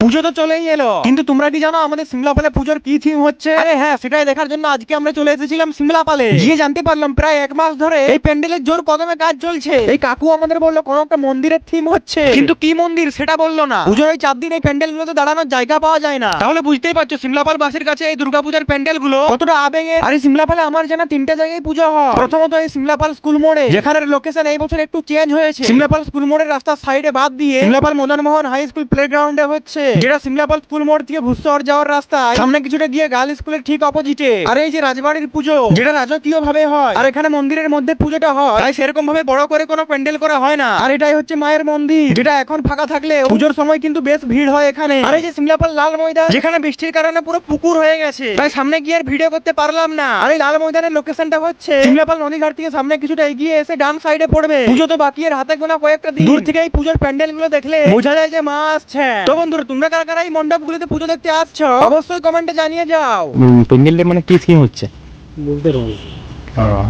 পুজো তো চলেই এলো, কিন্তু তোমরা কি জানো আমাদের সিমলাপালে পুজোর কি থিম হচ্ছে? আরে হ্যাঁ, সেটাই দেখার জন্য আজকে আমরা চলে এসেছিলাম সিমলাপালে। গিয়ে জানতে পারলাম প্রায় 1 মাস ধরে এই প্যান্ডেলের জোর কদমে কাজ চলছে। এই কাকু আমাদের বললো কোনো একটা মন্দিরের থিম হচ্ছে, কিন্তু কি মন্দির সেটা বললো না। পুজোর ওই 4 দিন এই প্যান্ডেল গুলোতে দাঁড়ানোর জায়গা পাওয়া যায় না। তাহলে বুঝতেই পারছো সিমলাপাল বাসীর কাছে এই দুর্গাপূজার প্যান্ডেল গুলো কতটা আবেগের। আর এই সিমলাপালে আমার জানা 3টে জায়গায় পুজো হয়। প্রথমত এই সিমলাপাল স্কুল মোড়ে, যেখানের লোকেশন এই বছর একটু চেঞ্জ হয়েছে। সিমলাপাল স্কুল মোড়ের রাস্তার সাইডে বাদ দিয়ে সিমলাপাল মদন মোহন হাই স্কুল প্লেগ্রাউন্ডে হচ্ছে, যেটা সিমলাপাল স্কুল মোড় থেকে ভুসর যাওয়ার রাস্তায় সামনে কিছুটা গিয়ে গার্লস স্কুলের ঠিক অপোজিটে। আর এই যে রাজবাড়ির পুজো, যেটা রাজকীয় ভাবে হয়, আর এখানে মন্দিরের মধ্যে পুজোটা হয়, তাই সেরকম ভাবে বড় করে কোনো প্যান্ডেল করা হয় না। আর এটাই হচ্ছে মায়ের মন্দির, যেটা এখন ফাঁকা থাকলেও পুজোর সময় কিন্তু বেশ ভিড় হয় এখানে। আর এই যে সিমলাপাল লাল ময়দান, যেখানে বৃষ্টির কারণে পুরো পুকুর হয়ে গেছে, তাই সামনে গিয়ে আর ভিডিও করতে পারলাম না। আর এই লাল ময়দানের লোকেশনটা হচ্ছে সিমলাপাল নদীঘাট থেকে সামনে কিছুটা এগিয়ে এসে ডান সাইডে পড়বে। পুজো তো বাকি, এর হাতে গোনা কয়েকটা দিন। দূর থেকে এই পুজোর প্যান্ডেল গুলো দেখলে বোঝা যায় যে মা আসছে। তো বন্ধুরা, তোমরা কারা কারা এই মণ্ডপগুলোতে পুজো দেখতে আসছো অবশ্যই কমেন্টে জানিয়ে যাও। প্যান্ডেলটা মানে কি থিম হচ্ছে বলতে পারবো না।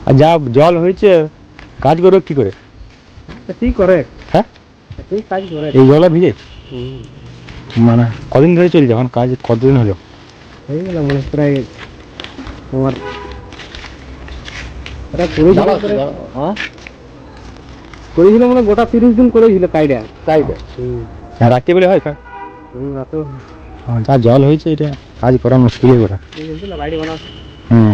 আর যা জল হয়েছে কাজ করবে কি করে? ঠিক করে, হ্যাঁ, ঠিক কাজ করে। এই জলে ভিজে মানে কদিন ধরে চলছে এখন কাজ? কতদিন হলো? হয়ে গেল মনে হয় প্রায় তোমার এটা করেছিল মানে গোটা 30 দিন করেছিল কাইডা। রাত্রিবেলা হয় কাজ? রাতেও যা জল হয়েছে এটা কাজ করা মুশকিল করে। বাড়ি বানাও। হুম